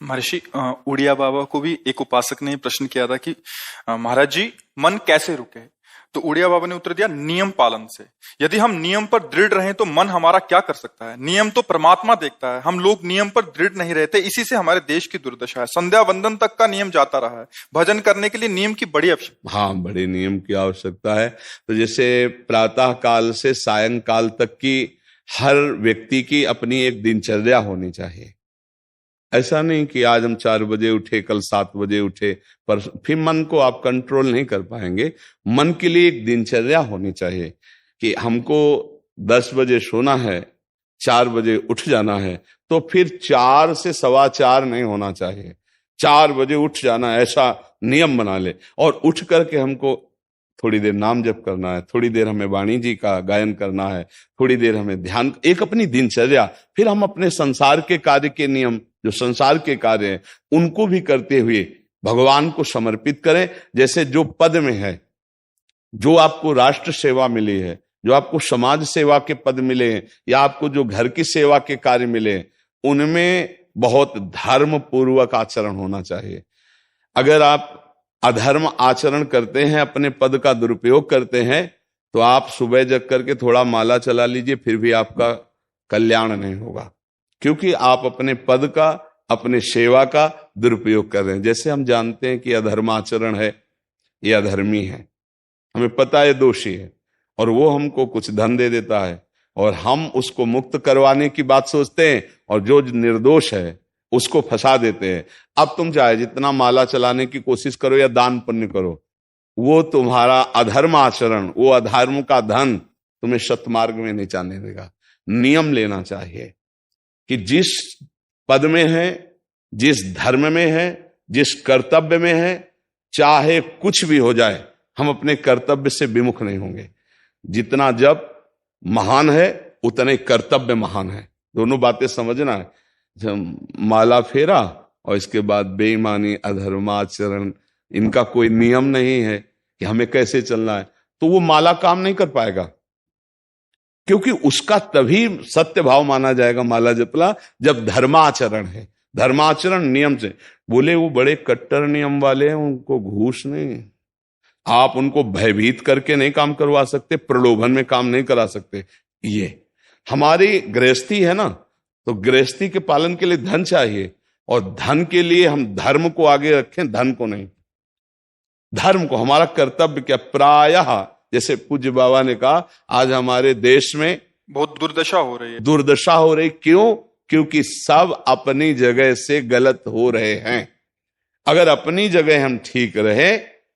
महर्षि उड़िया बाबा को भी एक उपासक ने प्रश्न किया था कि महाराज जी मन कैसे रुके। तो उड़िया बाबा ने उत्तर दिया, नियम पालन से। यदि हम नियम पर दृढ़ रहें तो मन हमारा क्या कर सकता है। नियम तो परमात्मा देखता है, हम लोग नियम पर दृढ़ नहीं रहते, इसी से हमारे देश की दुर्दशा है। संध्या वंदन तक का नियम जाता रहा है, भजन करने के लिए नियम की बड़ी आवश्यकता। हाँ, बड़े नियम की आवश्यकता है। तो जैसे प्रातः काल से सायंकाल तक की हर व्यक्ति की अपनी एक दिनचर्या होनी चाहिए। ऐसा नहीं कि आज हम 4 बजे उठे, कल 7 बजे उठे, पर फिर मन को आप कंट्रोल नहीं कर पाएंगे। मन के लिए एक दिनचर्या होनी चाहिए कि हमको 10 बजे सोना है, 4 बजे उठ जाना है, तो फिर 4 से 4:15 नहीं होना चाहिए, 4 बजे उठ जाना, ऐसा नियम बना ले। और उठ करके हमको थोड़ी देर नाम जप करना है, थोड़ी देर हमें वाणी जी का गायन करना है, थोड़ी देर हमें ध्यान, एक अपनी दिनचर्या। फिर हम अपने संसार के कार्य के नियम, जो संसार के कार्य हैं, उनको भी करते हुए भगवान को समर्पित करें। जैसे जो पद में है, जो आपको राष्ट्र सेवा मिली है, जो आपको समाज सेवा के पद मिले हैं, या आपको जो घर की सेवा के कार्य मिले हैं, उनमें बहुत धर्म पूर्वक आचरण होना चाहिए। अगर आप अधर्म आचरण करते हैं, अपने पद का दुरुपयोग करते हैं, तो आप सुबह जग करके थोड़ा माला चला लीजिए, फिर भी आपका कल्याण नहीं होगा, क्योंकि आप अपने पद का, अपने सेवा का दुरुपयोग कर रहे हैं। जैसे हम जानते हैं कि अधर्म आचरण है, ये अधर्मी है, हमें पता है दोषी है, और वो हमको कुछ धन दे देता है, और हम उसको मुक्त करवाने की बात सोचते हैं, और जो निर्दोष है उसको फंसा देते हैं। अब तुम चाहे जितना माला चलाने की कोशिश करो या दान पुण्य करो, वो तुम्हारा अधर्म आचरण, वो अधर्म का धन तुम्हें सतमार्ग में नहीं जाने देगा। नियम लेना चाहिए कि जिस पद में है, जिस धर्म में है, जिस कर्तव्य में है, चाहे कुछ भी हो जाए, हम अपने कर्तव्य से विमुख नहीं होंगे। जितना जप महान है, उतने कर्तव्य महान है। दोनों बातें समझना है। जब माला फेरा और इसके बाद बेईमानी, अधर्माचरण, इनका कोई नियम नहीं है कि हमें कैसे चलना है, तो वो माला काम नहीं कर पाएगा, क्योंकि उसका तभी सत्य भाव माना जाएगा माला जपला जब धर्माचरण है। धर्माचरण नियम से। बोले वो बड़े कट्टर नियम वाले हैं, उनको घूस नहीं, आप उनको भयभीत करके नहीं काम करवा सकते, प्रलोभन में काम नहीं करा सकते। ये हमारी गृहस्थी है ना, तो गृहस्थी के पालन के लिए धन चाहिए, और धन के लिए हम धर्म को आगे रखें, धन को नहीं। धर्म को, हमारा कर्तव्य क्या, प्रायः जैसे पूज्य बाबा ने कहा, आज हमारे देश में बहुत दुर्दशा हो रही है। दुर्दशा हो रही, क्यों? क्योंकि सब अपनी जगह से गलत हो रहे हैं। अगर अपनी जगह हम ठीक रहे